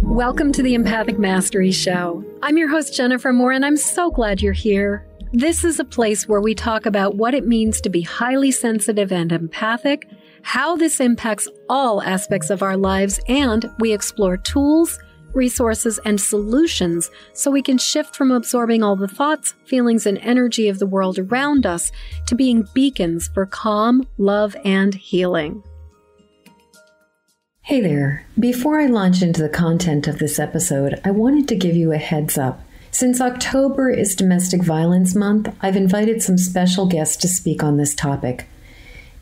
Welcome to the Empathic Mastery Show. I'm your host, Jennifer Moore, and I'm so glad you're here. This is a place where we talk about what it means to be highly sensitive and empathic, how this impacts all aspects of our lives, and we explore tools, resources, and solutions so we can shift from absorbing all the thoughts, feelings, and energy of the world around us to being beacons for calm, love, and healing. Hey there. Before I launch into the content of this episode, I wanted to give you a heads up. Since October is Domestic Violence Month, I've invited some special guests to speak on this topic.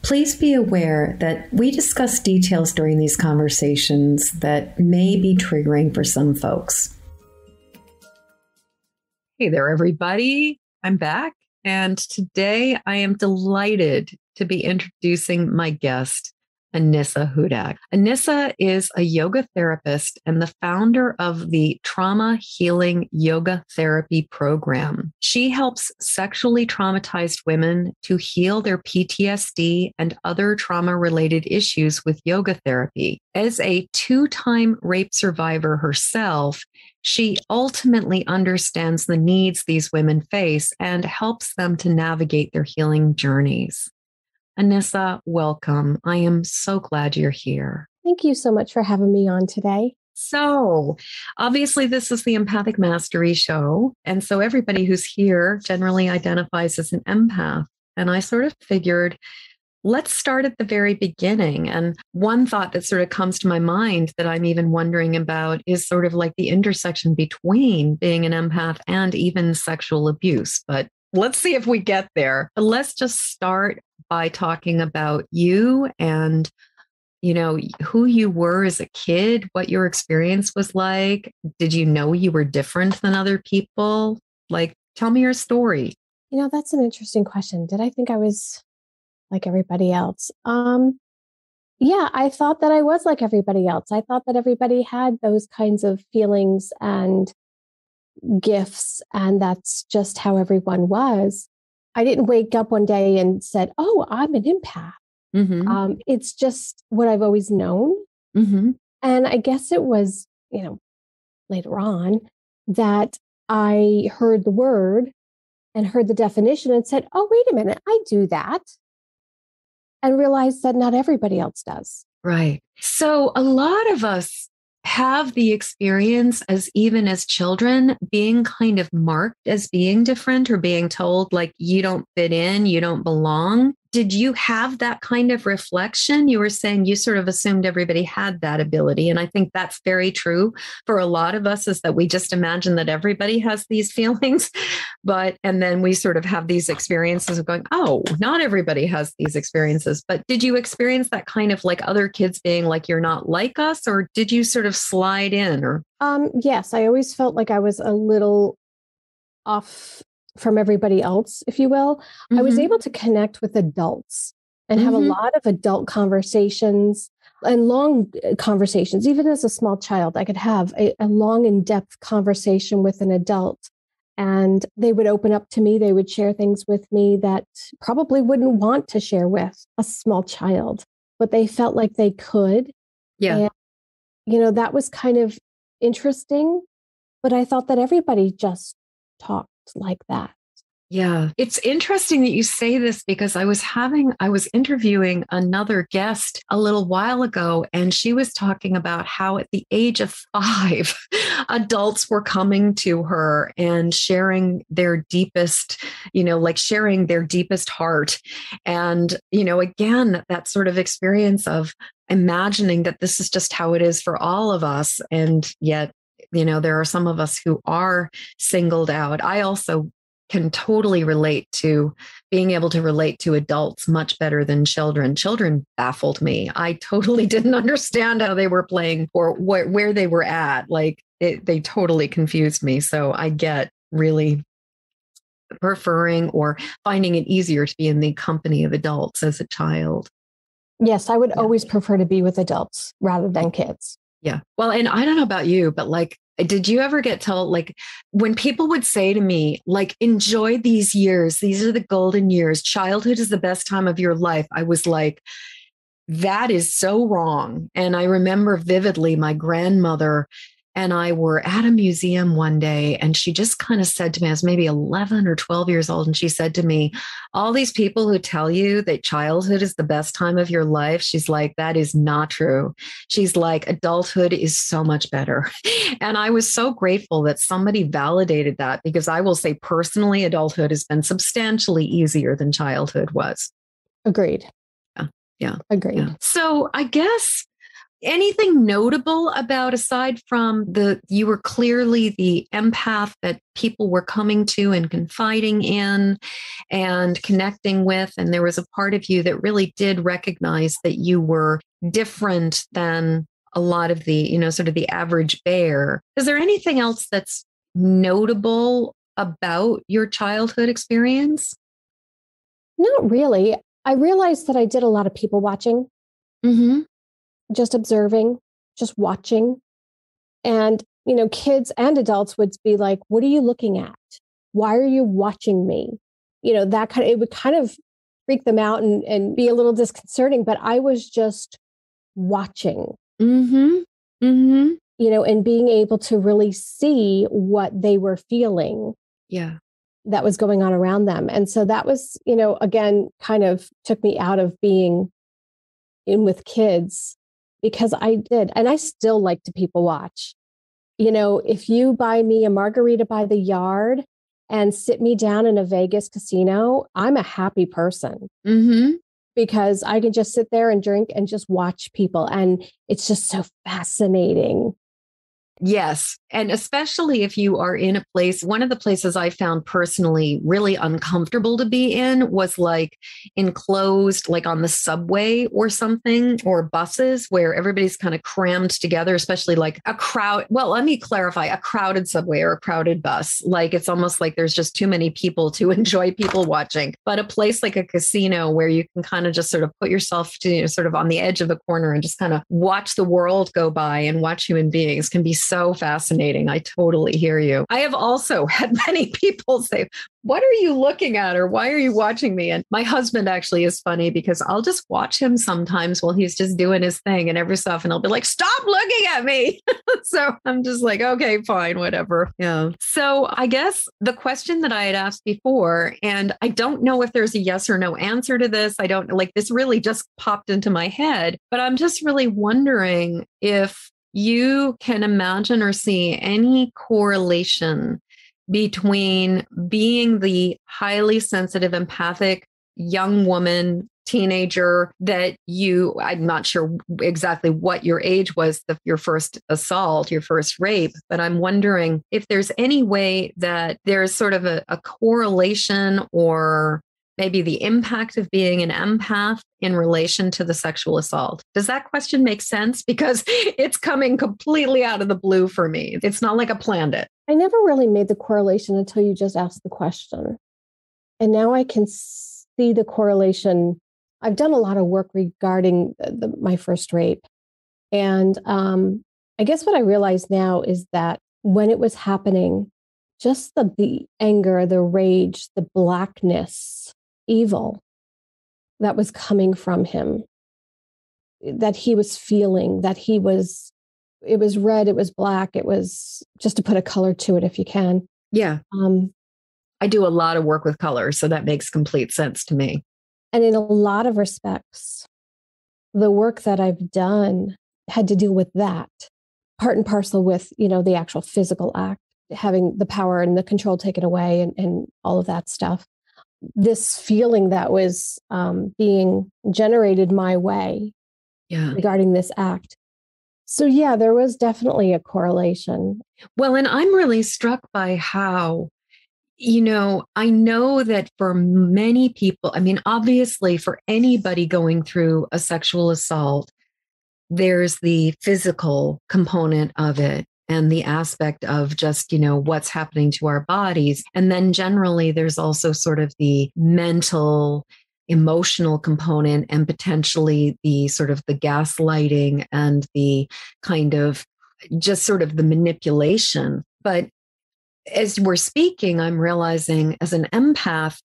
Please be aware that we discuss details during these conversations that may be triggering for some folks. Hey there, everybody. I'm back, and today I am delighted to be introducing my guest, Anissa Hudak. Anissa is a yoga therapist and the founder of the Trauma Healing Yoga Therapy Program. She helps sexually traumatized women to heal their PTSD and other trauma-related issues with yoga therapy. As a two-time rape survivor herself, she ultimately understands the needs these women face and helps them to navigate their healing journeys. Anissa, welcome. I am so glad you're here. Thank you so much for having me on today. So, obviously, this is the Empathic Mastery Show. And so everybody who's here generally identifies as an empath. And I sort of figured, let's start at the very beginning. And one thought that sort of comes to my mind that I'm even wondering about is sort of like the intersection between being an empath and even sexual abuse. But let's see if we get there. But let's just start by talking about you and, who you were as a kid, what your experience was like. Did you know you were different than other people? Tell me your story. That's an interesting question. Did I think I was like everybody else? Yeah, I thought that I was like everybody else. I thought that everybody had those kinds of feelings and gifts, and that's just how everyone was. I didn't wake up one day and said, "Oh, I'm an empath." Mm-hmm. It's just what I've always known. Mm-hmm. And I guess it was, later on that I heard the word and heard the definition and said, "Oh, wait a minute, I do that." And realized that not everybody else does. Right. So a lot of us have the experience even as children being kind of marked as being different or being told like you don't fit in, you don't belong. Did you have that kind of reflection? You were saying you sort of assumed everybody had that ability. And I think that's very true for a lot of us, is that we just imagine that everybody has these feelings. And then we sort of have these experiences of going, oh, not everybody has these experiences. But did you experience that kind of like other kids being like, you're not like us? Or did you sort of slide in? Or yes, I always felt like I was a little off from everybody else, if you will. Mm-hmm. I was able to connect with adults and have a lot of adult conversations and long conversations. Even as a small child, I could have a long, in-depth conversation with an adult, and they would open up to me. They would share things with me that probably wouldn't want to share with a small child, but they felt like they could. Yeah. And, that was kind of interesting, but I thought that everybody just talked like that. Yeah. It's interesting that you say this, because I was interviewing another guest a little while ago, and she was talking about how at the age of 5, adults were coming to her and sharing their deepest, sharing their deepest heart. And, again, that sort of experience of imagining that this is just how it is for all of us. And yet, there are some of us who are singled out. I also can totally relate to being able to relate to adults much better than children. Children baffled me. I totally didn't understand how they were playing or where they were at. They totally confused me. So I get really preferring or finding it easier to be in the company of adults as a child. Yes, I would always prefer to be with adults rather than kids. Yeah. Well, and I don't know about you, but did you ever get told, when people would say to me, enjoy these years, these are the golden years, childhood is the best time of your life. I was like, that is so wrong. And I remember vividly my grandmother and I were at a museum one day, and she just kind of said to me, I was maybe 11 or 12 years old, and she said to me, all these people who tell you that childhood is the best time of your life, she's like, that is not true. She's like, adulthood is so much better. And I was so grateful that somebody validated that, because I will say personally, adulthood has been substantially easier than childhood was. Agreed. Yeah. Agreed. Yeah. So I guess anything notable about, aside from you were clearly the empath that people were coming to and confiding in and connecting with, and there was a part of you that really did recognize that you were different than a lot of the, sort of the average bear. Is there anything else that's notable about your childhood experience? Not really. I realized that I did a lot of people watching, just observing, just watching. And, kids and adults would be like, what are you looking at? Why are you watching me? It would kind of freak them out and be a little disconcerting, but I was just watching, and being able to really see what they were feeling. Yeah. That was going on around them. And so that was, again, kind of took me out of being in with kids, because I did. And I still like to people watch. If you buy me a margarita by the yard and sit me down in a Vegas casino, I'm a happy person, because I can just sit there and drink and just watch people. And it's just so fascinating. Yes. And especially if you are in a place, one of the places I found personally really uncomfortable to be in was like enclosed, like on the subway or something, or buses where everybody's kind of crammed together, especially like a crowd. Well, let me clarify, a crowded subway or a crowded bus. Like it's almost like there's just too many people to enjoy people watching. But a place like a casino where you can kind of just sort of put yourself to, sort of on the edge of a corner and just kind of watch the world go by and watch human beings can be so fascinating. I totally hear you. I have also had many people say, what are you looking at? Or why are you watching me? And my husband actually is funny, because I'll just watch him sometimes while he's just doing his thing. And every so often I'll be like, stop looking at me. So I'm just like, okay, fine, whatever. Yeah. So I guess the question that I had asked before, and I don't know if there's a yes or no answer to this. I don't like, this really just popped into my head, but I'm just really wondering if you can imagine or see any correlation between being the highly sensitive, empathic young woman, teenager that I'm not sure exactly what your age was, your first assault, your first rape, but I'm wondering if there's any way that there's sort of a correlation, or maybe the impact of being an empath in relation to the sexual assault. Does that question make sense? Because it's coming completely out of the blue for me. It's not like I planned it. I never really made the correlation until you just asked the question. And now I can see the correlation. I've done a lot of work regarding my first rape. And I guess what I realize now is that when it was happening, just the anger, the rage, the blackness, evil that was coming from him, that he was feeling, it was red, it was black, it was, just to put a color to it if you can. Yeah. I do a lot of work with color, so that makes complete sense to me. And in a lot of respects, the work that I've done had to deal with that, part and parcel with, the actual physical act, having the power and the control taken away and all of that stuff. This feeling that was being generated my way regarding this act. So yeah, there was definitely a correlation. Well, and I'm really struck by how, I know that for many people, I mean, obviously for anybody going through a sexual assault, there's the physical component of it. And the aspect of just, what's happening to our bodies. And then generally, there's also sort of the mental, emotional component, and potentially the sort of the gaslighting and the kind of just sort of the manipulation. But as we're speaking, I'm realizing as an empath,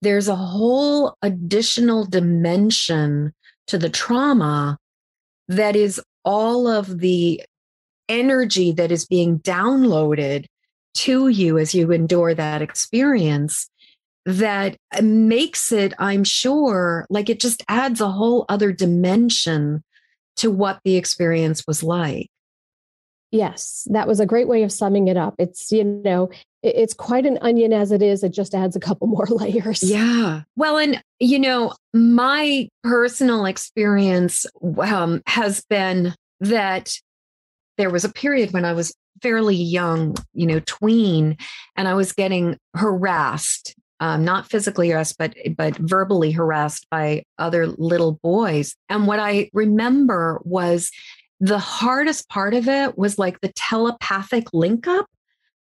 there's a whole additional dimension to the trauma that is all of the energy that is being downloaded to you as you endure that experience, that makes it, I'm sure, like it just adds a whole other dimension to what the experience was like. Yes, that was a great way of summing it up. It's, it's quite an onion as it is. It just adds a couple more layers. Yeah. Well, and, my personal experience has been that there was a period when I was fairly young, tween, and I was getting harassed, not physically harassed, but verbally harassed by other little boys. And what I remember was the hardest part of it was like the telepathic link up.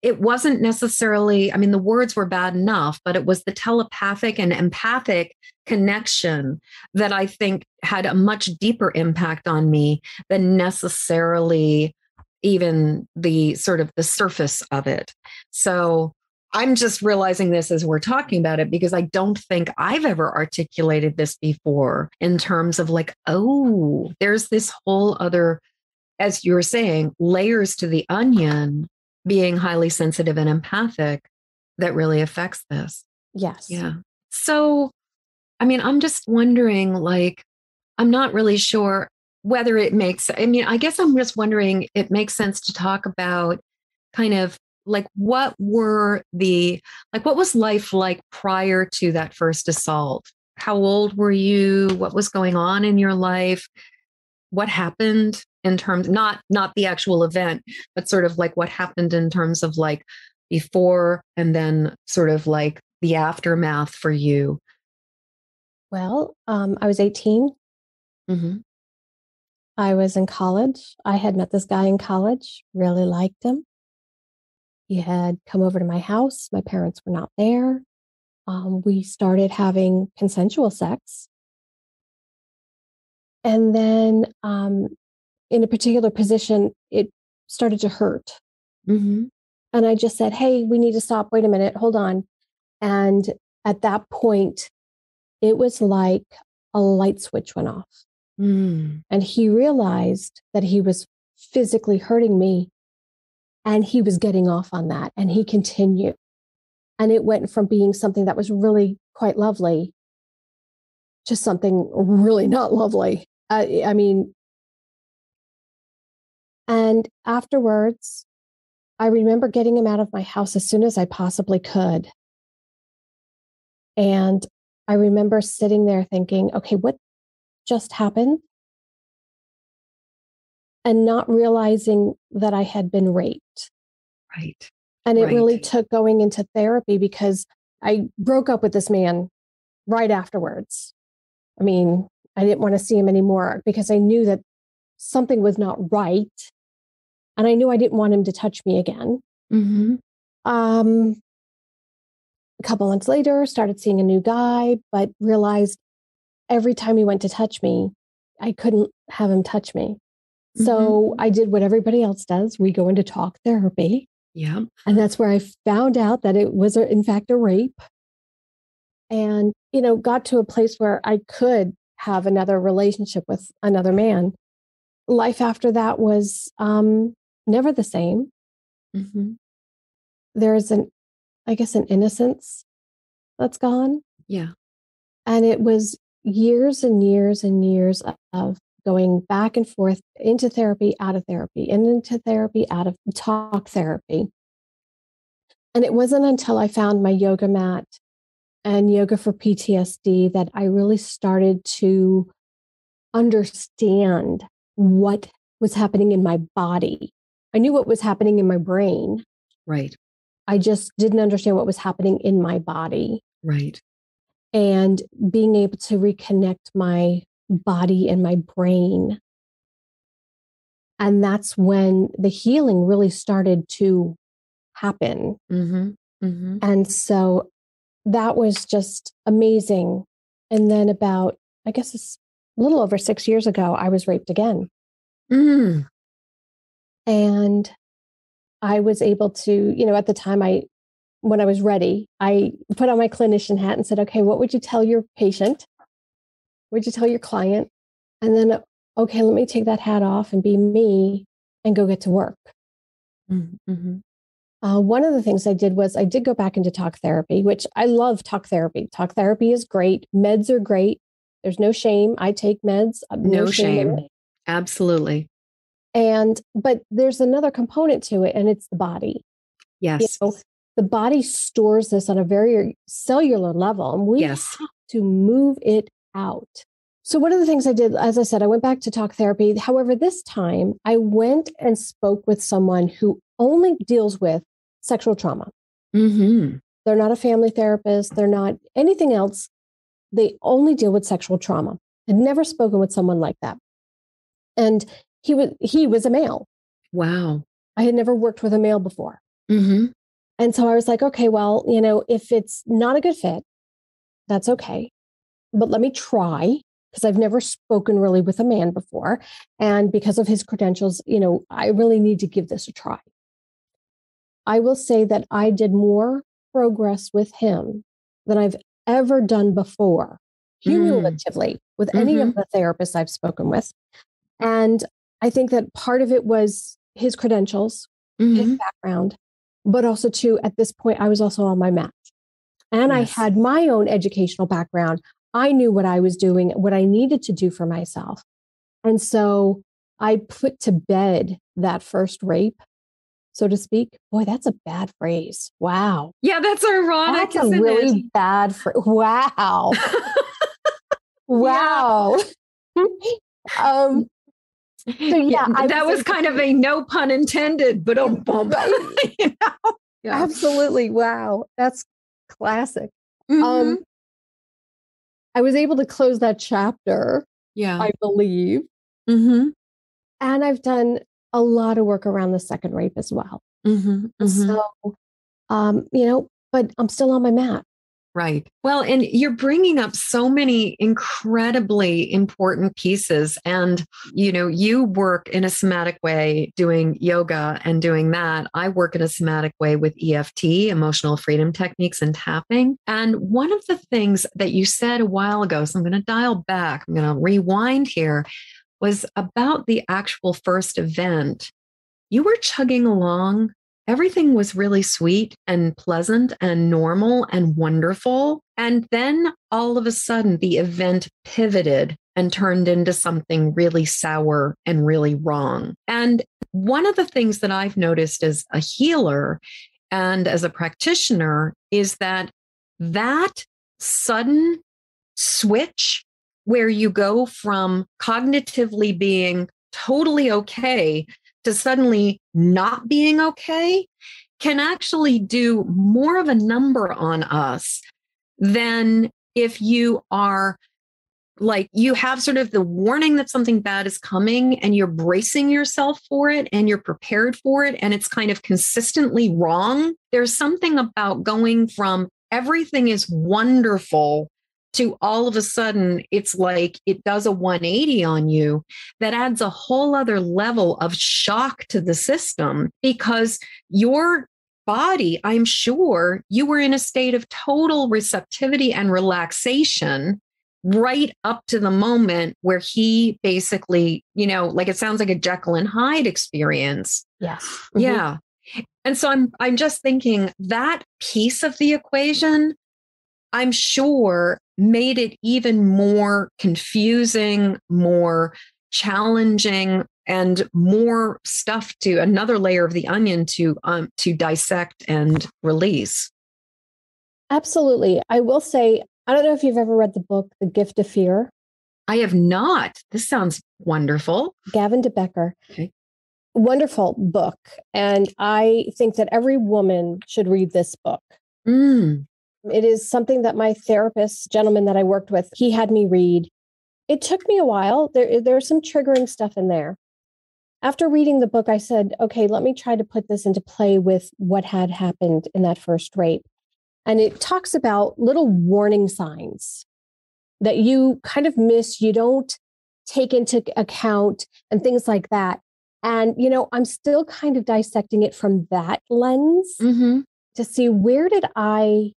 It wasn't necessarily, the words were bad enough, but it was the telepathic and empathic connection that I think had a much deeper impact on me than necessarily even the sort of the surface of it. So I'm just realizing this as we're talking about it, because I don't think I've ever articulated this before in terms of like, oh, there's this whole other, as you were saying, layers to the onion, being highly sensitive and empathic, that really affects this. Yes. Yeah. So, I'm just wondering, like, I'm not really sure whether it makes, I guess I'm just wondering, it makes sense to talk about kind of like, what was life like prior to that first assault? How old were you? What was going on in your life? What happened in terms, not the actual event, but sort of like what happened in terms of like before and then sort of like the aftermath for you? Well, I was 18. Mm-hmm. I was in college. I had met this guy in college, really liked him. He had come over to my house. My parents were not there. We started having consensual sex. And then in a particular position, it started to hurt. Mm-hmm. And I just said, hey, we need to stop. Wait a minute. Hold on. And at that point, it was like a light switch went off. Mm. And he realized that he was physically hurting me. And he was getting off on that. And he continued. And it went from being something that was really quite lovely to something really not lovely. And afterwards, I remember getting him out of my house as soon as I possibly could. And I remember sitting there thinking, okay, what just happened? And not realizing that I had been raped. Right. And it really took going into therapy, because I broke up with this man right afterwards. I didn't want to see him anymore because I knew that something was not right. And I knew I didn't want him to touch me again. Mm-hmm. A couple months later, started seeing a new guy, but realized every time he went to touch me, I couldn't have him touch me. Mm-hmm. So I did what everybody else does. We go into talk therapy. Yeah. And that's where I found out that it was, in fact, a rape. And, got to a place where I could have another relationship with another man. Life after that was never the same. Mm-hmm. There's an innocence that's gone. Yeah. And it was years and years and years of going back and forth into therapy, out of therapy, and into therapy, out of talk therapy. And it wasn't until I found my yoga mat and yoga for PTSD that I really started to understand what was happening in my body. I knew what was happening in my brain. Right. I just didn't understand what was happening in my body. Right. And being able to reconnect my body and my brain. And that's when the healing really started to happen. Mm-hmm. Mm-hmm. And so that was just amazing. And then about, it's a little over 6 years ago, I was raped again. Mm. And I was able to, at the time when I was ready, I put on my clinician hat and said, okay, what would you tell your patient? What would you tell your client? And then, okay, let me take that hat off and be me and go get to work. Mm-hmm. One of the things I did was I did go back into talk therapy, which I love talk therapy. Talk therapy is great. Meds are great. There's no shame. I take meds. No shame. Absolutely. But there's another component to it, and it's the body. Yes. The body stores this on a very cellular level, and we have to move it out. So one of the things I did, as I said, I went back to talk therapy. However, this time I went and spoke with someone who only deals with sexual trauma. Mm-hmm. They're not a family therapist. They're not anything else. They only deal with sexual trauma. I'd never spoken with someone like that. And he was a male. Wow. I had never worked with a male before. Mm-hmm. And so I was like, okay, well, if it's not a good fit, that's okay. But let me try, because I've never spoken really with a man before. And because of his credentials, I really need to give this a try. I will say that I did more progress with him than I've ever done before, cumulatively, with any of the therapists I've spoken with. And I think that part of it was his credentials, his background, but also too, at this point, I was also on my mat. And I had my own educational background. I knew what I was doing, what I needed to do for myself. And so I put to bed that first rape, so to speak. Boy, that's a bad phrase. Wow. Yeah, that's ironic. That's a really bad phrase. Wow. Wow. So that was kind of a no pun intended, but right. Absolutely. Wow. That's classic. I was able to close that chapter, I believe. And I've done a lot of work around the second rape as well. So, but I'm still on my mat. Right. Well, and you're bringing up so many incredibly important pieces. And, you work in a somatic way doing yoga and doing that. I work in a somatic way with EFT, emotional freedom techniques, and tapping. And one of the things that you said a while ago, so I'm going to dial back, I'm going to rewind here, was about the actual first event. You were chugging along. Everything was really sweet and pleasant and normal and wonderful. And then all of a sudden, the event pivoted and turned into something really sour and really wrong. And one of the things that I've noticed as a healer and as a practitioner is that sudden switch where you go from cognitively being totally okay to suddenly not being okay can actually do more of a number on us than if you are like, you have sort of the warning that something bad is coming and you're bracing yourself for it and you're prepared for it and it's kind of consistently wrong. There's something about going from everything is wonderful to all of a sudden, it's like it does a 180 on you that adds a whole other level of shock to the system because your body, I'm sure you were in a state of total receptivity and relaxation right up to the moment where he basically, like it sounds like a Jekyll and Hyde experience. Yes. Yeah. And so I'm just thinking that piece of the equation, I'm sure made it even more confusing, more challenging, and more stuff to another layer of the onion to dissect and release. Absolutely. I will say, I don't know if you've ever read the book, The Gift of Fear. I have not. This sounds wonderful. Gavin DeBecker. Okay. Wonderful book. And I think that every woman should read this book. It is something that my therapist, gentleman that I worked with, he had me read. It took me a while. There's some triggering stuff in there. After reading the book, I said, okay, let me try to put this into play with what had happened in that first rape. And it talks about little warning signs that you kind of miss, you don't take into account and things like that. And, I'm still kind of dissecting it from that lens to see where did I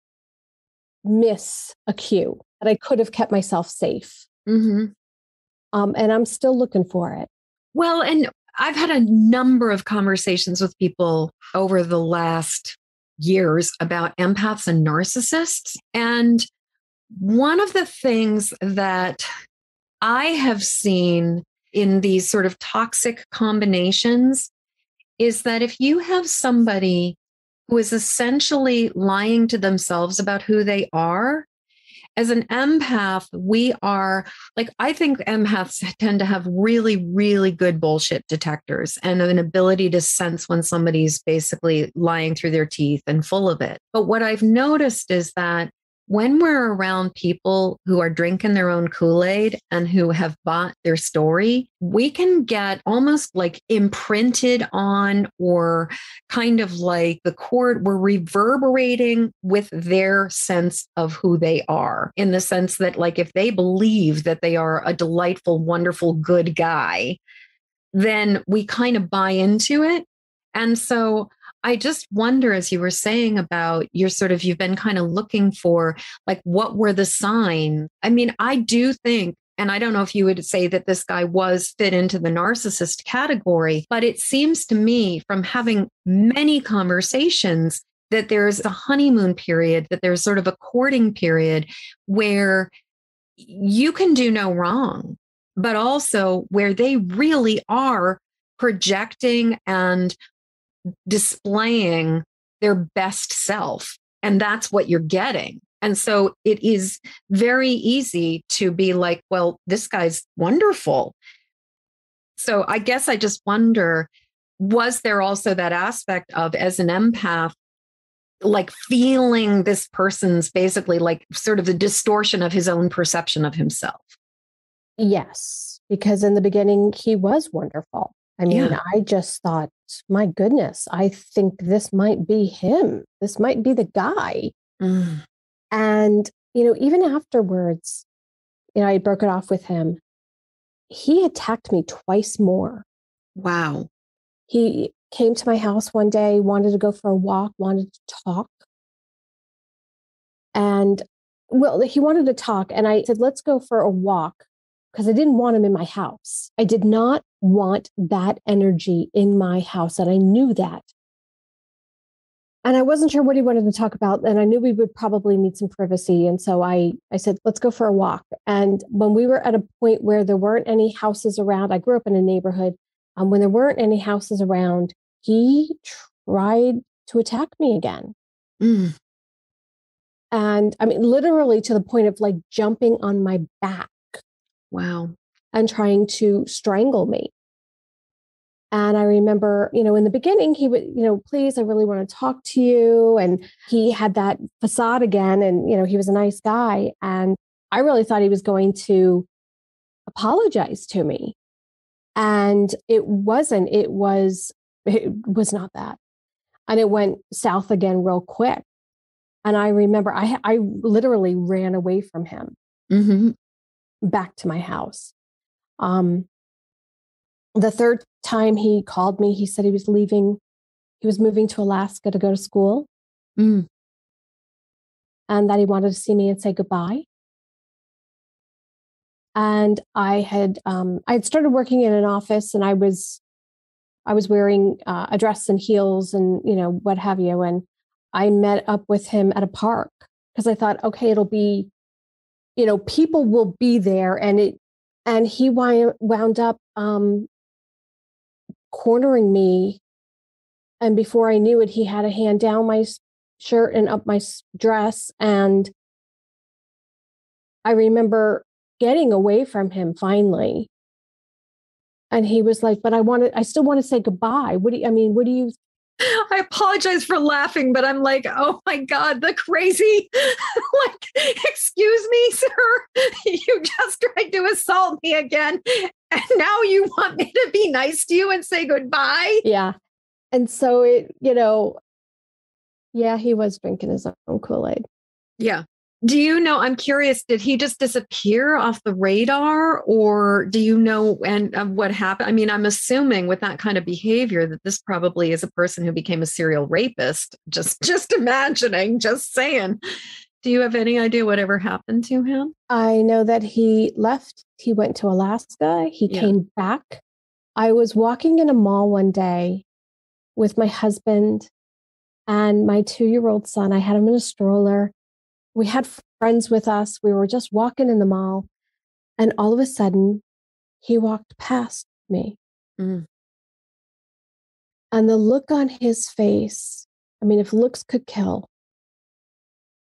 miss a cue that I could have kept myself safe. And I'm still looking for it. Well, and I've had a number of conversations with people over the last years about empaths and narcissists. And one of the things that I have seen in these sort of toxic combinations is that if you have somebody who is essentially lying to themselves about who they are, as an empath, we are like, I think empaths tend to have really, really good bullshit detectors and an ability to sense when somebody's basically lying through their teeth and full of it. But what I've noticed is that when we're around people who are drinking their own Kool-Aid and who have bought their story, we can get almost like imprinted on, or kind of like the cord, we're reverberating with their sense of who they are, in the sense that, like, if they believe that they are a delightful, wonderful, good guy, then we kind of buy into it. And so I just wonder, as you were saying about you've been kind of looking for, like, what were the signs? I mean, I do think, and I don't know if you would say that this guy was fit into the narcissist category, but it seems to me from having many conversations that there's a honeymoon period, that there's sort of a courting period where you can do no wrong, but also where they really are projecting and displaying their best self. And that's what you're getting. And so it is very easy to be like, well, this guy's wonderful. So I guess I just wonder, was there also that aspect of, as an empath, like feeling this person's basically like sort of the distortion of his own perception of himself? Yes, because in the beginning, he was wonderful. I mean, yeah. I just thought, my goodness, I think this might be him. This might be the guy. Mm. And, even afterwards, I broke it off with him. He attacked me twice more. Wow. He came to my house one day, wanted to go for a walk, wanted to talk. And, well, he wanted to talk. And I said, let's go for a walk, because I didn't want him in my house. I did not want that energy in my house. And I knew that. And I wasn't sure what he wanted to talk about. And I knew we would probably need some privacy. And so I said, let's go for a walk. And when we were at a point where there weren't any houses around, I grew up in a neighborhood. When there weren't any houses around, he tried to attack me again. Mm. And I mean, literally to the point of like jumping on my back. Wow. And trying to strangle me. And I remember, in the beginning, he would, please, I really want to talk to you. And he had that facade again. And, he was a nice guy. And I really thought he was going to apologize to me. And it wasn't. It was not that. And it went south again real quick. And I remember I literally ran away from him. Mm-hmm. Back to my house. The third time he called me, he said he was leaving. He was moving to Alaska to go to school. Mm. And that he wanted to see me and say goodbye. And I had started working in an office, and I was wearing a dress and heels and, what have you. And I met up with him at a park because I thought, okay, it'll be, people will be there. And he wound up cornering me. And before I knew it, he had a hand down my shirt and up my dress. And I remember getting away from him finally. And he was like, but I still want to say goodbye. What do you I apologize for laughing, but I'm like, oh my God, the crazy, like, excuse me, sir, you just tried to assault me again. And now you want me to be nice to you and say goodbye? Yeah. And so he was drinking his own Kool-Aid. Yeah. Do you know, I'm curious, did he just disappear off the radar, or do you know what happened? I mean, I'm assuming with that kind of behavior that this probably is a person who became a serial rapist. Just imagining, just saying. Do you have any idea whatever happened to him? I know that he left. He went to Alaska. He came back. I was walking in a mall one day with my husband and my 2-year-old son. I had him in a stroller. We had friends with us. We were just walking in the mall. And all of a sudden, he walked past me. Mm. And the look on his face, I mean, if looks could kill.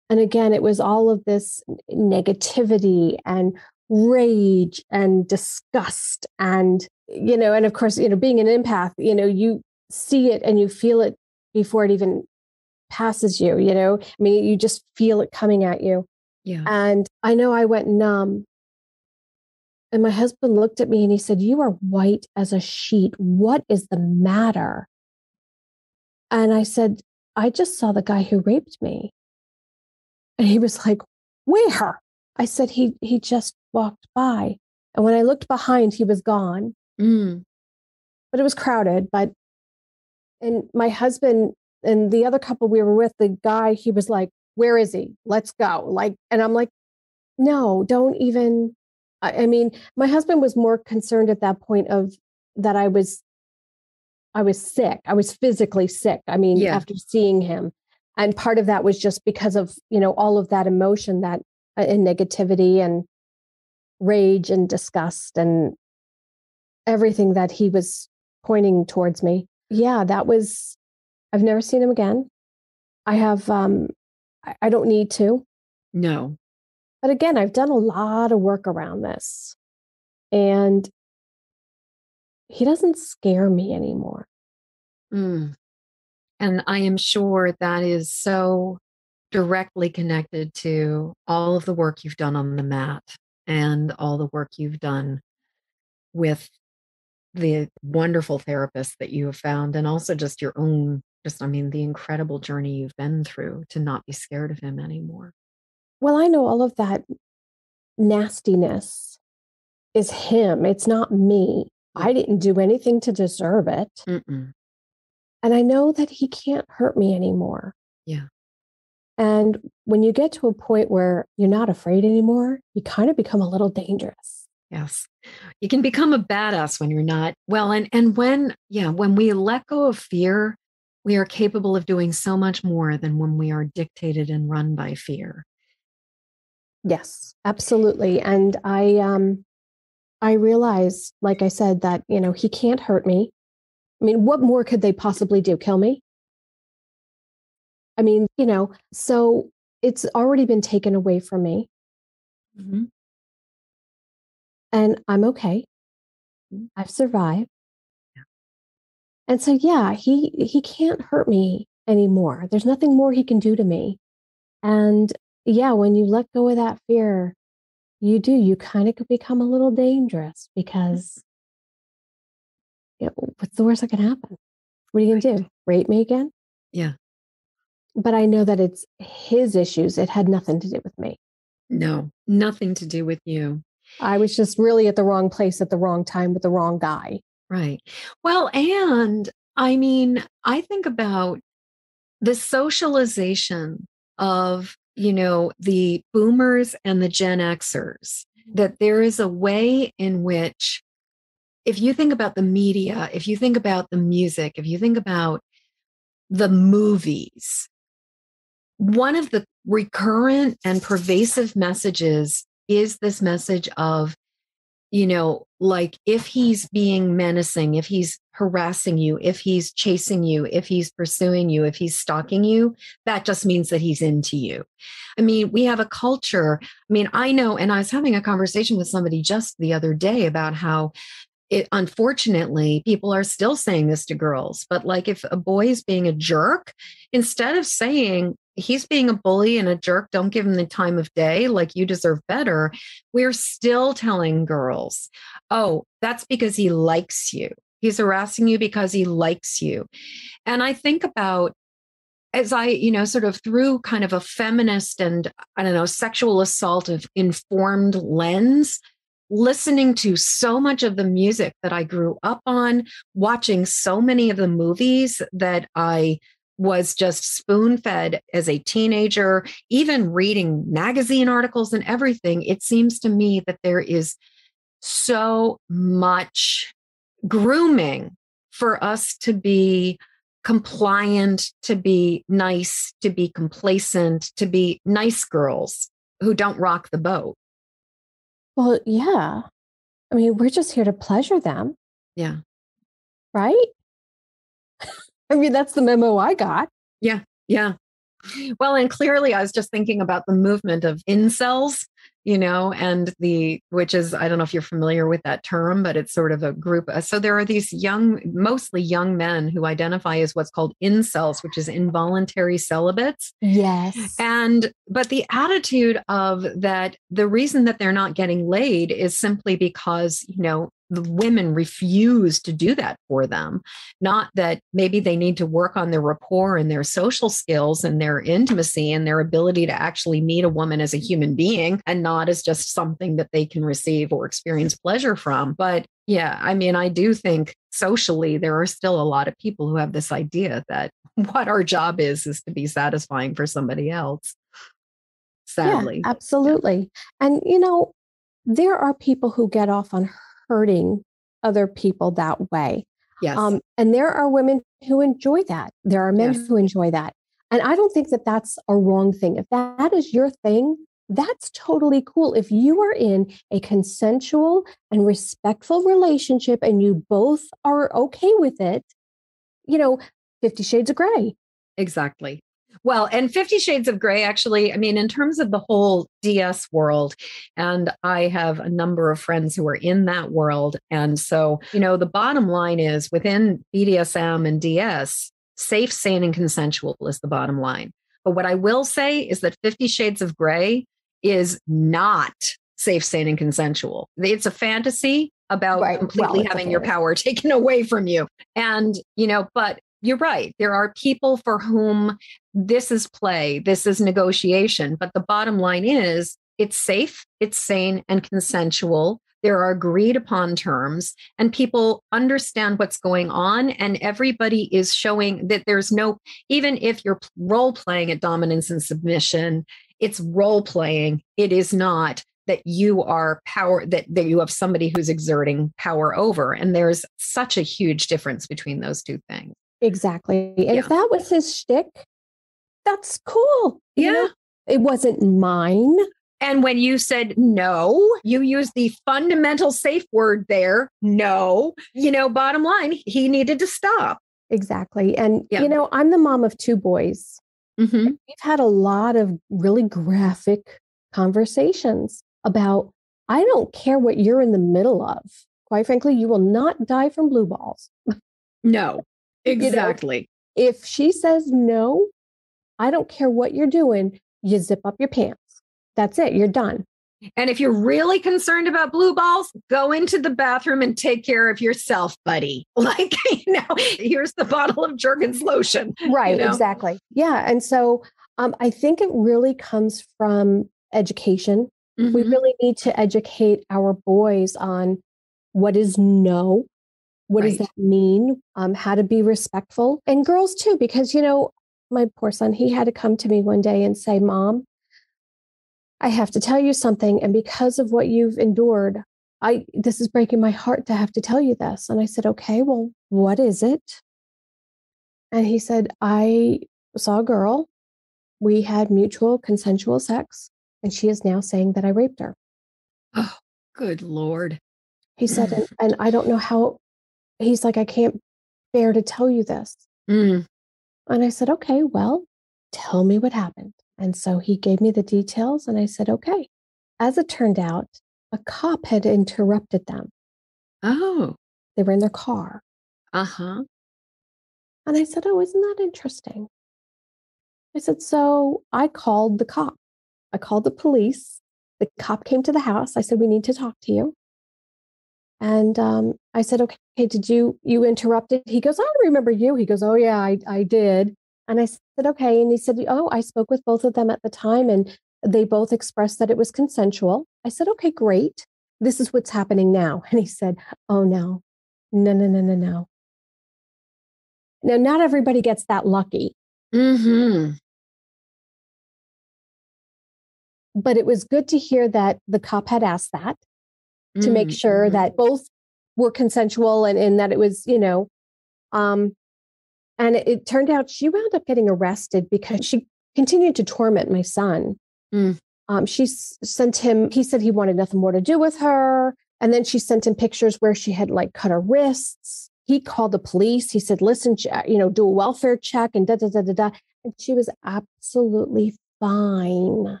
And again, it was all of this negativity and rage and disgust. And, and of course, being an empath, you see it and you feel it before it even passes you, I mean, you just feel it coming at you. Yeah. And I know I went numb. And my husband looked at me and he said, "You are white as a sheet. What is the matter?" And I said, "I just saw the guy who raped me." And he was like, "Where?" I said, he just walked by. And when I looked behind, he was gone. Mm. But it was crowded. And my husband and the other couple we were with, the guy, he was like, "Where is he? Let's go." And I'm like, no, don't even. I mean, my husband was more concerned at that point of that I was sick. I was physically sick. I mean, after seeing him. And part of that was just because of, all of that emotion, that and negativity and rage and disgust and everything that he was pointing towards me. Yeah, I've never seen him again. I have, I don't need to. No. But again, I've done a lot of work around this and he doesn't scare me anymore. Mm. And I am sure that is so directly connected to all of the work you've done on the mat and all the work you've done with the wonderful therapist that you have found, and also just your own, the incredible journey you've been through to not be scared of him anymore. Well, I know all of that nastiness is him. It's not me. I didn't do anything to deserve it. Mm-mm. And I know that he can't hurt me anymore. Yeah. And when you get to a point where you're not afraid anymore, you kind of become a little dangerous. Yes. You can become a badass when you're not. Well, and when we let go of fear, we are capable of doing so much more than when we are dictated and run by fear. Yes, absolutely. And I realized, like I said, that, he can't hurt me. I mean, what more could they possibly do? Kill me? I mean, so it's already been taken away from me. Mm-hmm. And I'm okay. I've survived. Yeah. And so, yeah, he can't hurt me anymore. There's nothing more he can do to me. And yeah, when you let go of that fear, you kind of could become a little dangerous because what's the worst that can happen? What are you going to do? Rape me again? Yeah. But I know that it's his issues. It had nothing to do with me. No, nothing to do with you. I was just really at the wrong place at the wrong time with the wrong guy. Right. Well, and I mean, I think about the socialization of, the boomers and the Gen Xers, that there is a way in which, if you think about the media, if you think about the music, if you think about the movies, one of the recurrent and pervasive messages is this message of, like if he's being menacing, if he's harassing you, if he's chasing you, if he's pursuing you, if he's stalking you, that just means that he's into you. I mean, we have a culture. I mean, I know, and I was having a conversation with somebody just the other day about how unfortunately, people are still saying this to girls, but like if a boy is being a jerk, instead of saying he's being a bully and a jerk, don't give him the time of day, like you deserve better, we're still telling girls, oh, that's because he likes you. He's harassing you because he likes you. And I think about, as I, sort of through kind of a feminist and, sexual assault of informed lens, listening to so much of the music that I grew up on, watching so many of the movies that I was just spoon fed as a teenager, even reading magazine articles and everything, it seems to me that there is so much grooming for us to be compliant, to be nice, to be complacent, to be nice girls who don't rock the boat. Well, yeah. I mean, we're just here to pleasure them. Yeah. Right? I mean, that's the memo I got. Yeah. Yeah. Well, and clearly I was just thinking about the movement of incels, and which is, I don't know if you're familiar with that term, but it's sort of a group. So there are these mostly young men who identify as what's called incels, which is involuntary celibates. Yes. But the attitude of that, the reason that they're not getting laid is simply because, the women refuse to do that for them. Not that maybe they need to work on their rapport and their social skills and their intimacy and their ability to actually meet a woman as a human being and not as just something that they can receive or experience pleasure from. But yeah, I mean, I do think socially, there are still a lot of people who have this idea that what our job is to be satisfying for somebody else. Sadly. Yeah, absolutely. Yeah. And, there are people who get off on hurting other people that way. Yes. And there are women who enjoy that. There are men who enjoy that. And I don't think that that's a wrong thing. If that is your thing, that's totally cool. If you are in a consensual and respectful relationship and you both are okay with it, 50 Shades of Grey. Exactly. Well, and 50 Shades of Grey, actually, I mean, in terms of the whole DS world, and I have a number of friends who are in that world. And so, the bottom line is within BDSM and DS, safe, sane, and consensual is the bottom line. But what I will say is that 50 Shades of Grey is not safe, sane, and consensual. It's a fantasy about completely having your power taken away from you. And, but you're right. There are people for whom this is play, this is negotiation. But the bottom line is it's safe, it's sane, and consensual. There are agreed upon terms and people understand what's going on. And everybody is showing that there's even if you're role playing at dominance and submission, it's role playing. It is not that you are that you have somebody who's exerting power over. And there's such a huge difference between those two things. Exactly. And if that was his shtick, that's cool. Yeah. It wasn't mine. And when you said no, you used the fundamental safe word there. No, bottom line, he needed to stop. Exactly. And, I'm the mom of 2 boys. Mm-hmm. We've had a lot of really graphic conversations about, I don't care what you're in the middle of. Quite frankly, you will not die from blue balls. No. Exactly. If she says no, I don't care what you're doing. You zip up your pants. That's it. You're done. And if you're really concerned about blue balls, go into the bathroom and take care of yourself, buddy. Here's the bottle of Jergens lotion. Right. Exactly. Yeah. And so I think it really comes from education. Mm-hmm. We really need to educate our boys on what is no. What does that mean? How to be respectful, and girls too, because, my poor son, he had to come to me one day and say, Mom, I have to tell you something. And because of what you've endured, this is breaking my heart to have to tell you this. And I said, okay, well, what is it? And he said, I saw a girl. We had mutual consensual sex. And she is now saying that I raped her. Oh, good Lord. He said, and I don't know how. He's like, I can't bear to tell you this. Mm. And I said, okay, well, tell me what happened. And so he gave me the details and I said, okay. As it turned out, a cop had interrupted them. Oh. They were in their car. Uh-huh. And I said, oh, isn't that interesting? I said, so I called the cop. I called the police. The cop came to the house. I said, we need to talk to you. And I said, okay, did you interrupted? He goes, I don't remember you. He goes, oh yeah, I did. And I said, okay. And he said, oh, I spoke with both of them at the time and they both expressed that it was consensual. I said, okay, great. This is what's happening now. And he said, oh no. Now, not everybody gets that lucky. Mm-hmm. But it was good to hear that the cop had asked that to make sure that both were consensual and that it was, and it turned out she wound up getting arrested because she continued to torment my son. She sent him, he said he wanted nothing more to do with her. And then she sent him pictures where she had like cut her wrists. He called the police. He said, listen, do a welfare check and da, da, da, da, da. And she was absolutely fine.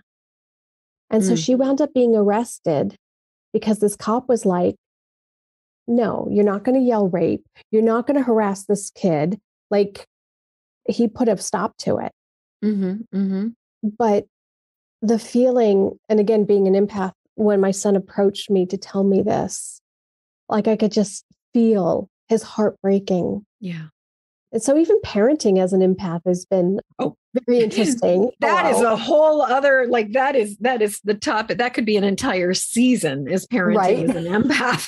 And so she wound up being arrested because this cop was like, no, you're not going to yell rape. You're not going to harass this kid. Like, he put a stop to it. But the feeling, and again, being an empath, when my son approached me to tell me this, like I could just feel his heart breaking. Yeah. And so even parenting as an empath has been very interesting. That is a whole other, like, that is the topic. That could be an entire season, is parenting as an empath.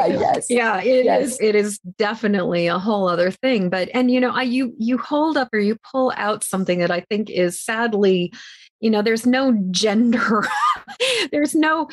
Yes. Yeah, it is definitely a whole other thing. But, and, you hold up or you pull out something that I think is sadly, there's no gender, there's no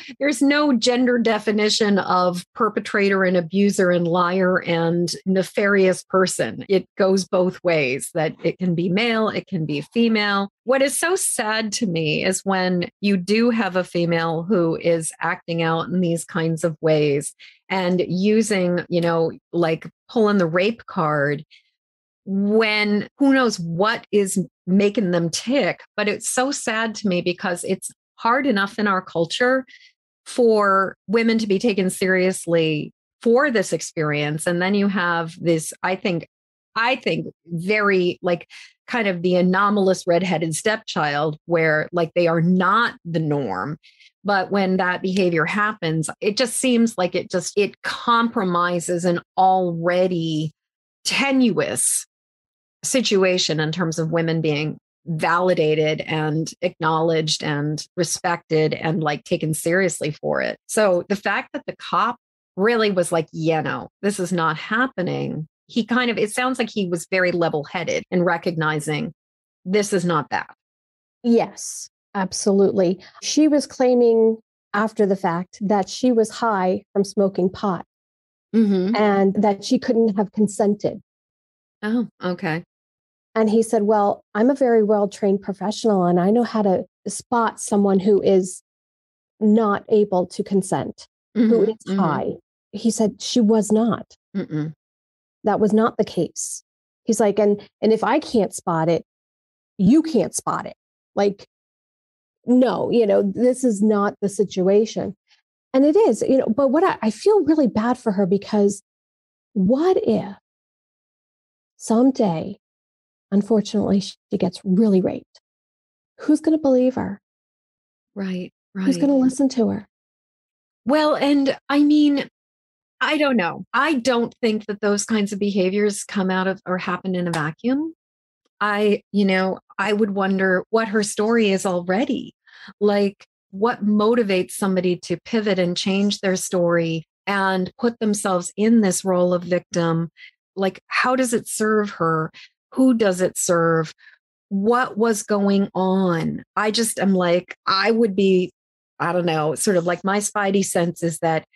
gender definition of perpetrator and abuser and liar and nefarious person. It goes both ways, that it can be male, it can be female. What is so sad to me is when you do have a female who is acting out in these kinds of ways and using, like pulling the rape card, when who knows what is making them tick. But it's so sad to me because it's hard enough in our culture for women to be taken seriously for this experience. And then you have this, I think very like kind of the anomalous redheaded stepchild where like they are not the norm. But when that behavior happens, it just seems like it compromises an already tenuous situation in terms of women being validated and acknowledged and respected and like taken seriously for it. So the fact that the cop really was like, no, this is not happening. It sounds like he was very level-headed in recognizing this is not that. Yes, absolutely. She was claiming after the fact that she was high from smoking pot and that she couldn't have consented. Oh, okay. And he said, well, I'm a very well-trained professional and I know how to spot someone who is not able to consent, who is high. He said she was not. That was not the case. He's like, and if I can't spot it, you can't spot it. Like, no, this is not the situation. And it is, but what I feel really bad for her, because what if someday, unfortunately, she gets really raped? Who's going to believe her? Right. Who's going to listen to her? Well, and I mean, I don't know. I don't think that those kinds of behaviors come out of or happen in a vacuum. I would wonder what her story is already. Like, what motivates somebody to pivot and change their story and put themselves in this role of victim? Like, how does it serve her? Who does it serve? What was going on? I just am like, I would be, I don't know, sort of like my spidey sense is that,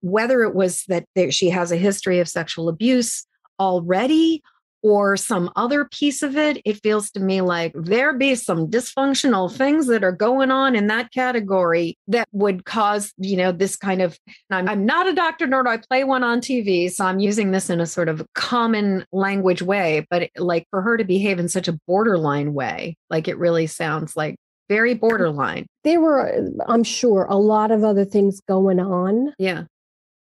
whether it was that she has a history of sexual abuse already or some other piece of it, it feels to me like there be some dysfunctional things that are going on in that category that would cause, this kind of, I'm not a doctor, nor do I play one on TV. So I'm using this in a sort of common language way, but like for her to behave in such a borderline way, like it really sounds like very borderline. There were, I'm sure, a lot of other things going on. Yeah.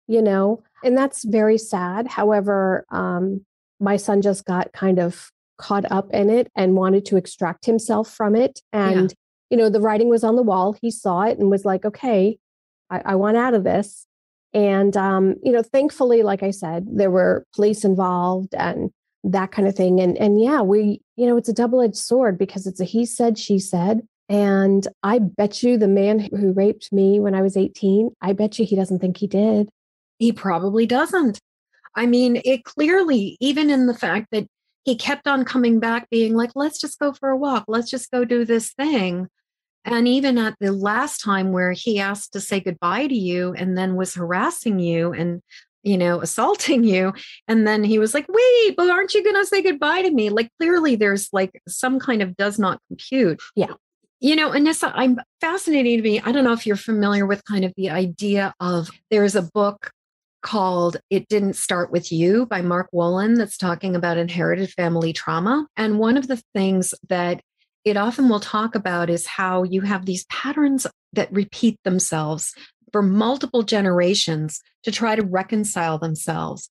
And that's very sad. However, my son just got kind of caught up in it and wanted to extract himself from it. And, the writing was on the wall. He saw it and was like, okay, I want out of this. And, thankfully, like I said, there were police involved and that kind of thing. And yeah, it's a double-edged sword because it's a he said, she said. And I bet you the man who raped me when I was 18, I bet you he doesn't think he did. He probably doesn't. I mean, it clearly, even in the fact that he kept on coming back being like, let's just go for a walk. Let's just go do this thing. And even at the last time where he asked to say goodbye to you and then was harassing you and, assaulting you. And then he was like, wait, but aren't you going to say goodbye to me? Like, clearly there's like some kind of does not compute. Yeah. Anissa, I'm fascinating to me. I don't know if you're familiar with kind of the idea of there's a book called It Didn't Start With You by Mark Wolin that's talking about inherited family trauma. And one of the things that it often will talk about is how you have these patterns that repeat themselves for multiple generations to try to reconcile themselves.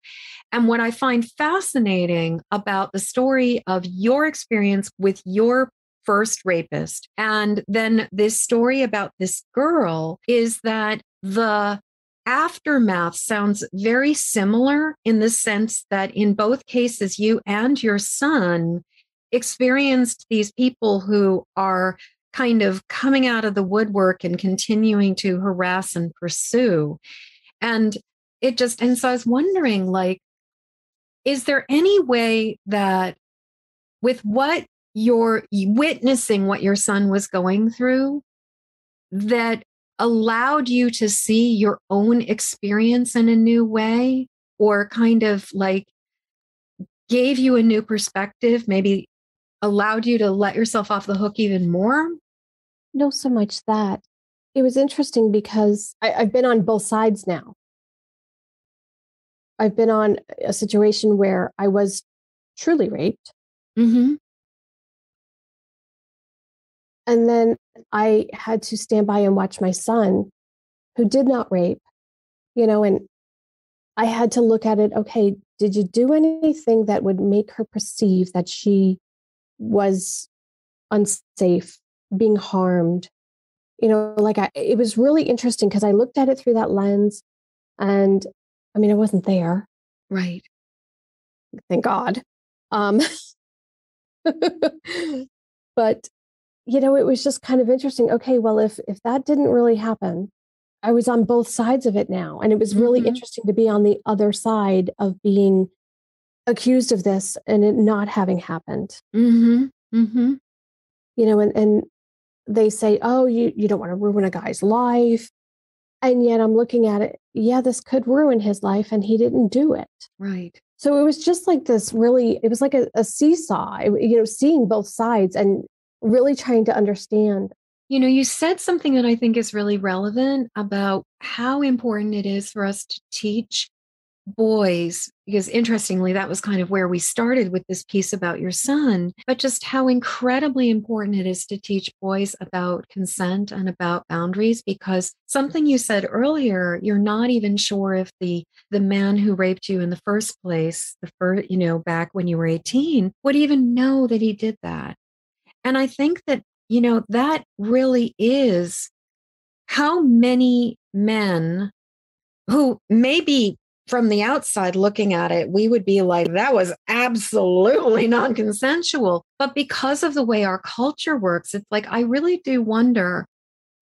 And what I find fascinating about the story of your experience with your first rapist and then this story about this girl is that the aftermath sounds very similar in the sense that in both cases, you and your son experienced these people who are kind of coming out of the woodwork and continuing to harass and pursue. And so I was wondering, like, is there any way that with what you're witnessing, what your son was going through, that allowed you to see your own experience in a new way, or kind of like gave you a new perspective, maybe allowed you to let yourself off the hook even more? No, so much that. It was interesting because I've been on both sides now. I've been on a situation where I was truly raped. Mm-hmm. And then I had to stand by and watch my son, who did not rape, and I had to look at it. Okay, did you do anything that would make her perceive that she was unsafe, being harmed? It was really interesting because I looked at it through that lens, and I mean, I wasn't there. Right. Thank God. But it was just kind of interesting. Okay, well, if that didn't really happen, I was on both sides of it now. And it was really interesting to be on the other side of being accused of this and it not having happened. Mm-hmm. Mm-hmm. And they say, oh, you don't want to ruin a guy's life. And yet I'm looking at it. Yeah, this could ruin his life and he didn't do it. Right. So it was just like this it was like a seesaw, seeing both sides and really trying to understand. You said something that I think is really relevant about how important it is for us to teach boys, because interestingly, that was kind of where we started with this piece about your son, but just how incredibly important it is to teach boys about consent and about boundaries, because something you said earlier, you're not even sure if the man who raped you in the first place, back when you were 18, would even know that he did that. And I think that, that really is how many men who maybe from the outside looking at it, we would be like, that was absolutely non-consensual. But because of the way our culture works, it's like, I really do wonder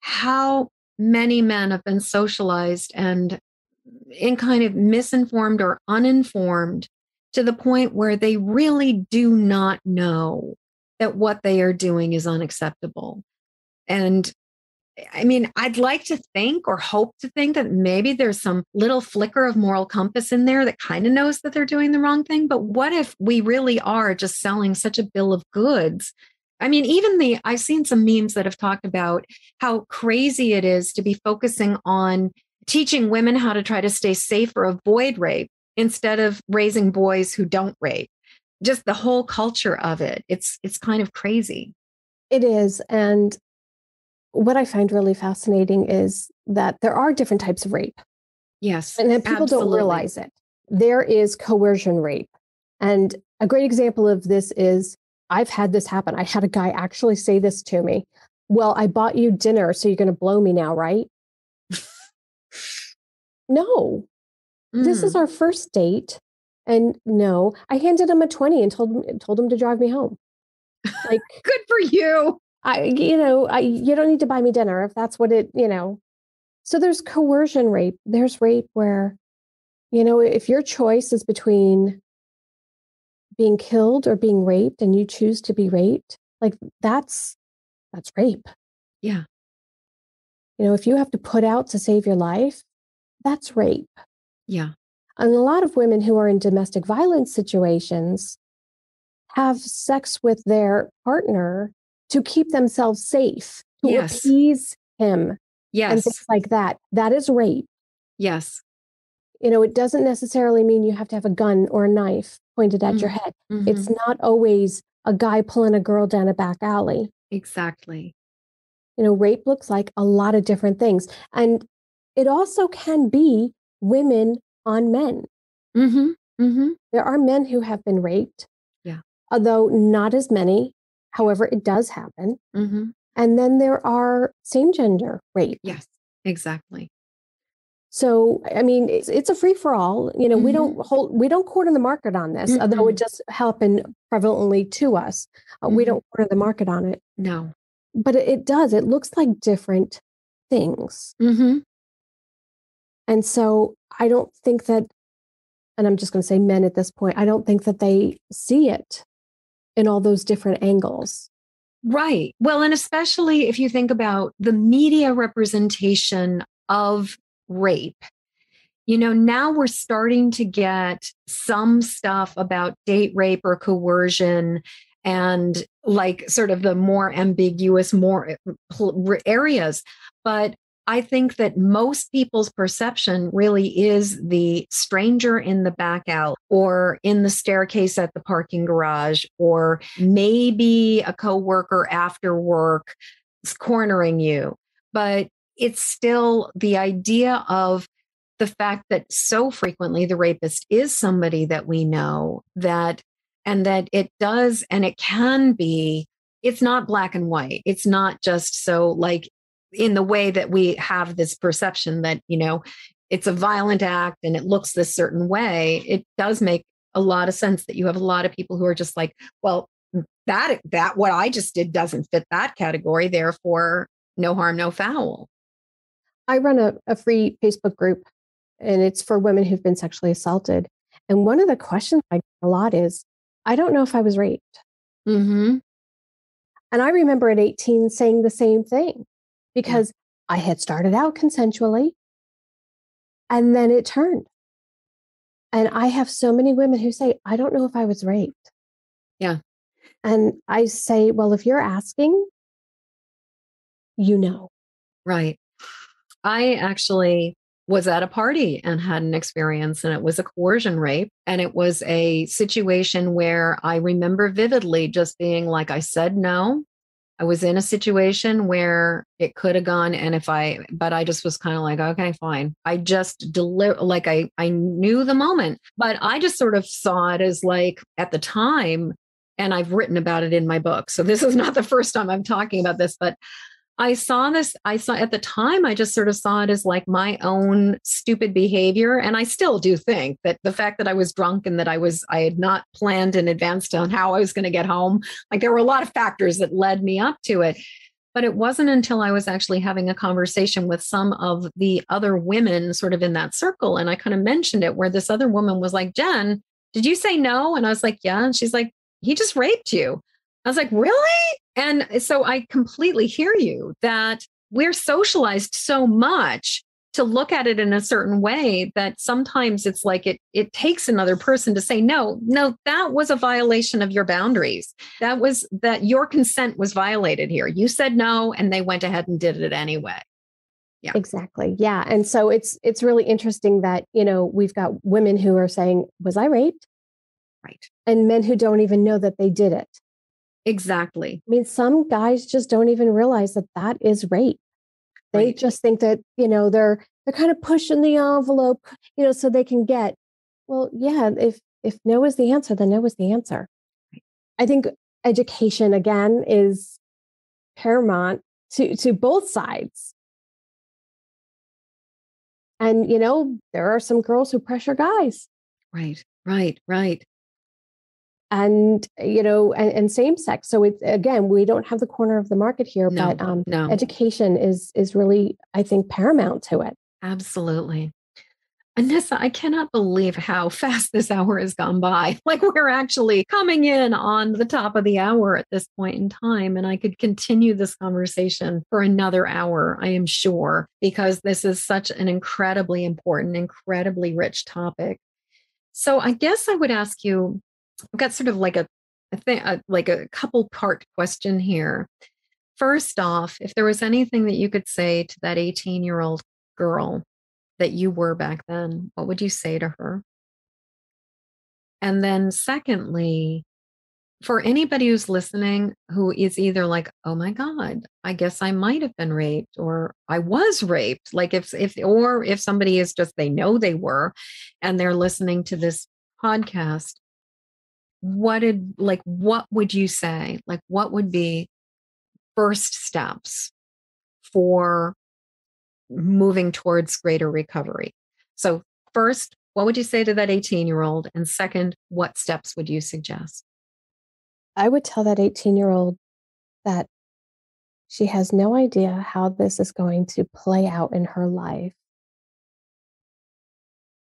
how many men have been socialized and in kind of misinformed or uninformed to the point where they really do not know that what they are doing is unacceptable. And I mean, I'd like to think or hope to think that maybe there's some little flicker of moral compass in there that kind of knows that they're doing the wrong thing. But what if we really are just selling such a bill of goods? I mean, I've seen some memes that have talked about how crazy it is to be focusing on teaching women how to try to stay safe or avoid rape instead of raising boys who don't rape. Just the whole culture of it. It's kind of crazy. It is. And what I find really fascinating is that there are different types of rape. Yes. And then people don't realize it. There is coercion rape. And a great example of this is I've had this happen. I had a guy actually say this to me. Well, I bought you dinner, so you're going to blow me now, right? No, this is our first date. And no, I handed him a 20 and told him to drive me home. Like, good for you. You don't need to buy me dinner if that's what it. So there's coercion rape. There's rape where, if your choice is between being killed or being raped and you choose to be raped, like that's rape. Yeah. If you have to put out to save your life, that's rape. Yeah. And a lot of women who are in domestic violence situations have sex with their partner to keep themselves safe, to appease him, and things like that. That is rape. Yes. It doesn't necessarily mean you have to have a gun or a knife pointed at your head. It's not always a guy pulling a girl down a back alley. Exactly. Rape looks like a lot of different things. And it also can be women on men. There are men who have been raped. Yeah. Although not as many. However, it does happen. And then there are same gender rape. Yes, exactly. So, I mean, it's a free for all. We don't corner the market on this, although it just happened prevalently to us. We don't corner the market on it. No. But it does. It looks like different things. And so I don't think that, and I'm just going to say men at this point, I don't think that they see it in all those different angles. Right. Well, and especially if you think about the media representation of rape, now we're starting to get some stuff about date rape or coercion and like sort of the more ambiguous, more areas. But I think that most people's perception really is the stranger in the back alley or in the staircase at the parking garage, or maybe a coworker after work cornering you. But it's still the idea of the fact that so frequently the rapist is somebody that we know, and that it does, and it can be, it's not black and white. It's not just so like in the way that we have this perception that, it's a violent act and it looks this certain way. It does make a lot of sense that you have a lot of people who are just like, well, that what I just did doesn't fit that category. Therefore, no harm, no foul. I run a free Facebook group, and it's for women who've been sexually assaulted. And one of the questions I get a lot is, I don't know if I was raped. And I remember at 18 saying the same thing, because I had started out consensually and then it turned. And I have so many women who say, I don't know if I was raped. Yeah. And I say, well, if you're asking, Right. I actually was at a party and had an experience, and it was a coercion rape. And it was a situation where I remember vividly just being like, I said no. I was in a situation where it could have gone. But I just was kind of like, okay, fine. I just I knew the moment, but I just sort of saw it as like at the time, and I've written about it in my book. So this is not the first time I'm talking about this, but I saw at the time, I just sort of saw it as like my own stupid behavior. And I still do think that the fact that I was drunk and that I had not planned in advance on how I was going to get home, like there were a lot of factors that led me up to it. But it wasn't until I was actually having a conversation with some of the other women sort of in that circle. And I kind of mentioned it, where this other woman was like, Jen, did you say no? And I was like, yeah. And she's like, he just raped you. I was like, really? And so I completely hear you that we're socialized so much to look at it in a certain way that sometimes it's like it takes another person to say, no, that was a violation of your boundaries. That your consent was violated here. You said no, and they went ahead and did it anyway. Yeah, exactly. Yeah. And so it's really interesting that, we've got women who are saying, was I raped? Right. And men who don't even know that they did it. Exactly. I mean, some guys just don't even realize that is rape. They just think that, they're kind of pushing the envelope, so they can get, well, yeah, if no is the answer, then no is the answer. Right. I think education, again, is paramount to both sides. And, there are some girls who pressure guys. Right. And, and same sex. So it's, again, we don't have the corner of the market here, but no. Education is really, I think, paramount to it. Absolutely. Anissa, I cannot believe how fast this hour has gone by. Like we're actually coming in on the top of the hour at this point in time. And I could continue this conversation for another hour, I am sure, because this is such an incredibly important, incredibly rich topic. So I guess I would ask you, I've got sort of like like a couple part question here. First off, if there was anything that you could say to that 18-year-old girl that you were back then, what would you say to her? And then secondly, for anybody who's listening who is either like, oh my God, I guess I might have been raped, or I was raped. Like if somebody is just, they know they were, and they're listening to this podcast, what would you say? Like, what would be first steps for moving towards greater recovery? So first, what would you say to that 18-year-old? And second, what steps would you suggest? I would tell that 18-year-old that she has no idea how this is going to play out in her life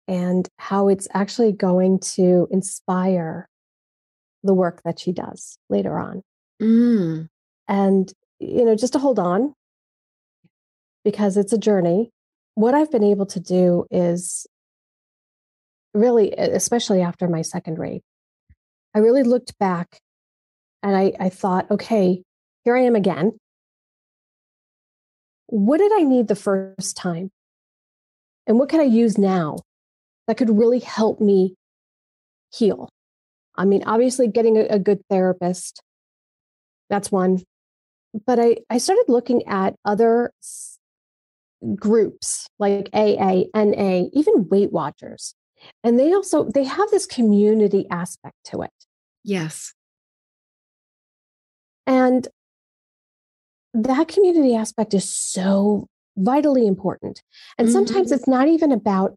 and how it's actually going to inspire the work that she does later on. Mm. And, just to hold on, because it's a journey. What I've been able to do is really, especially after my second rape, I really looked back and I thought, okay, here I am again. What did I need the first time? And what can I use now that could really help me heal? I mean, obviously getting a good therapist, that's one. But I started looking at other groups like AA, NA, even Weight Watchers. And they have this community aspect to it. Yes. And that community aspect is so vitally important. And sometimes it's not even about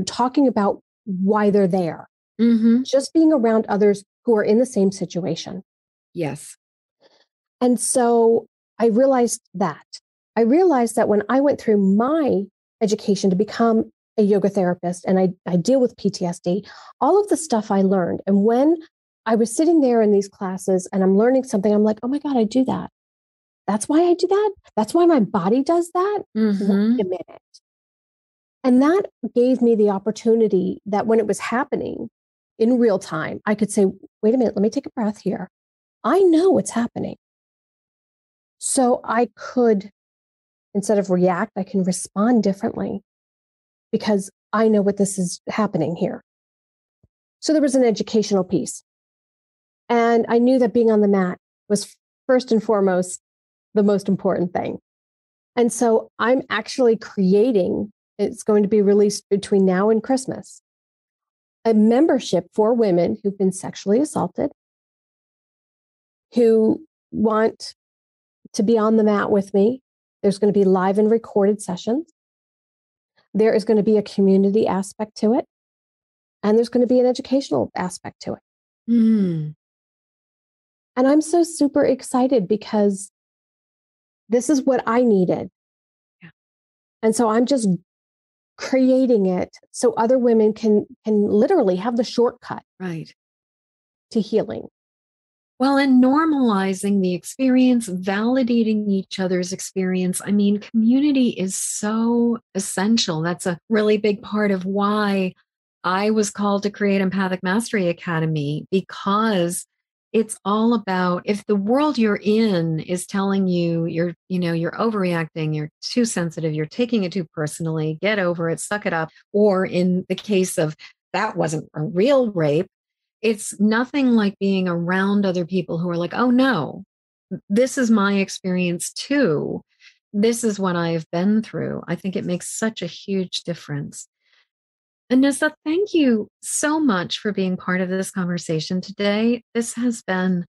talking about why they're there. Just being around others who are in the same situation. Yes. And so I realized that. I realized that when I went through my education to become a yoga therapist and I deal with PTSD, all of the stuff I learned. And when I was sitting there in these classes and I'm learning something, I'm like, oh my God, I do that. That's why I do that. That's why my body does that. Wait a minute. And that gave me the opportunity that when it was happening in real time, I could say, wait a minute, let me take a breath here. I know what's happening. So I could, instead of react, I can respond differently because I know what this is happening here. So there was an educational piece. And I knew that being on the mat was first and foremost the most important thing. And so I'm actually creating, it's going to be released between now and Christmas, a membership for women who've been sexually assaulted, who want to be on the mat with me. There's going to be live and recorded sessions. There is going to be a community aspect to it. And there's going to be an educational aspect to it. And I'm so super excited because this is what I needed. Yeah. And so I'm just creating it so other women can literally have the shortcut to healing. Well, and normalizing the experience, validating each other's experience. I mean, community is so essential. That's a really big part of why I was called to create Empathic Mastery Academy, because it's all about, if the world you're in is telling you you're overreacting, you're too sensitive, you're taking it too personally, get over it, suck it up. Or in the case of that wasn't a real rape, it's nothing like being around other people who are like, oh no, this is my experience too. This is what I've been through. I think it makes such a huge difference. Anissa, thank you so much for being part of this conversation today. This has been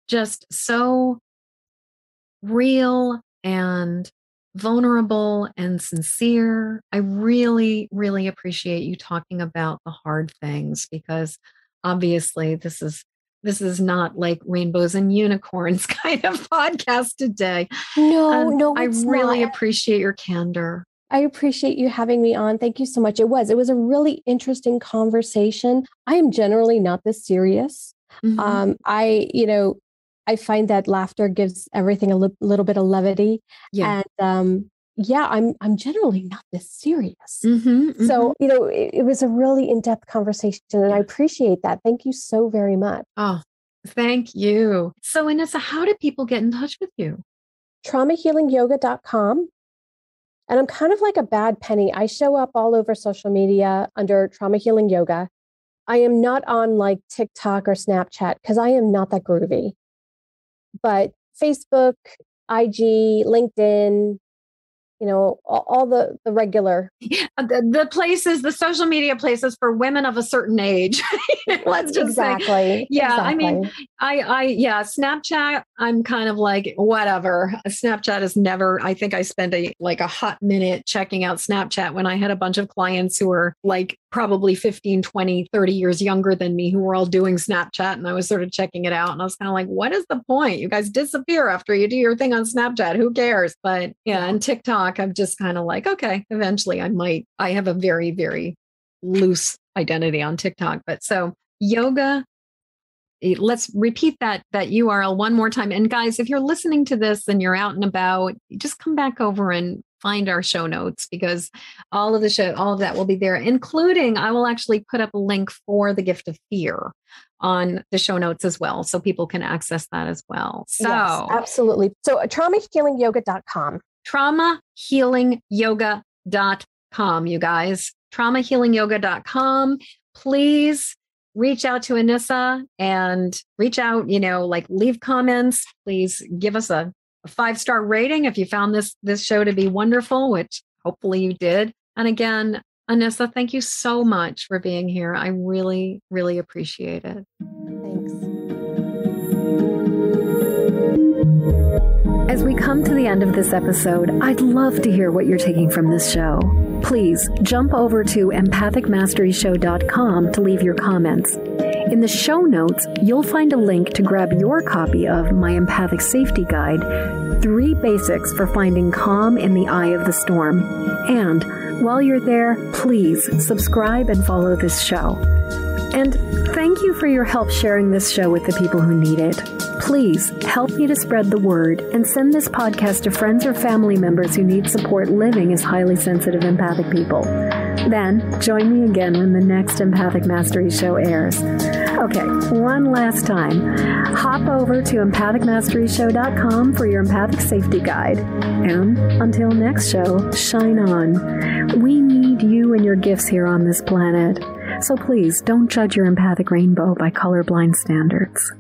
just so real and vulnerable and sincere. I really, really appreciate you talking about the hard things, because obviously this is not like rainbows and unicorns kind of podcast today. No, I really appreciate your candor. I appreciate you having me on. Thank you so much. It was a really interesting conversation. I am generally not this serious. Mm-hmm. I find that laughter gives everything a little bit of levity. Yeah. And I'm generally not this serious. Mm-hmm, mm-hmm. So, it was a really in-depth conversation, and I appreciate that. Thank you so very much. Oh, thank you. So, Anissa, how do people get in touch with you? TraumaHealingYoga.com. And I'm kind of like a bad penny. I show up all over social media under Trauma Healing Yoga. I am not on like TikTok or Snapchat because I am not that groovy. But Facebook, IG, LinkedIn, all the regular. The places, the social media places for women of a certain age. Let's just say. Yeah. Exactly. I mean, Snapchat, I'm kind of like, whatever. Snapchat is never, I think I spent a hot minute checking out Snapchat when I had a bunch of clients who were like probably 15, 20, 30 years younger than me who were all doing Snapchat. And I was sort of checking it out. And I was kind of like, what is the point? You guys disappear after you do your thing on Snapchat. Who cares? But yeah, and TikTok, I'm just kind of like, okay, eventually I have a very, very loose identity on TikTok. But so yoga, let's repeat that URL one more time. And guys, if you're listening to this and you're out and about, just come back over and find our show notes, because all of that will be there, including I will actually put up a link for the gift of fear on the show notes as well, so people can access that as well. So yes, absolutely. So TraumaHealingYoga.com. TraumaHealingYoga.com, you guys. TraumaHealingYoga.com. Please reach out to Anissa and reach out, leave comments. Please give us a 5-star rating if you found this show to be wonderful, which hopefully you did. And again, Anissa, thank you so much for being here. I really, really appreciate it. Thanks. As we come to the end of this episode, I'd love to hear what you're taking from this show. Please jump over to empathicmasteryshow.com to leave your comments. In the show notes, you'll find a link to grab your copy of my Empathic Safety Guide, 3 Basics for Finding Calm in the Eye of the Storm. And while you're there, please subscribe and follow this show. And thank you for your help sharing this show with the people who need it. Please help me to spread the word and send this podcast to friends or family members who need support living as highly sensitive empathic people. Then join me again when the next Empathic Mastery Show airs. Okay, one last time. Hop over to empathicmasteryshow.com for your Empathic Safety Guide. And until next show, shine on. We need you and your gifts here on this planet. So please don't judge your empathic rainbow by colorblind standards.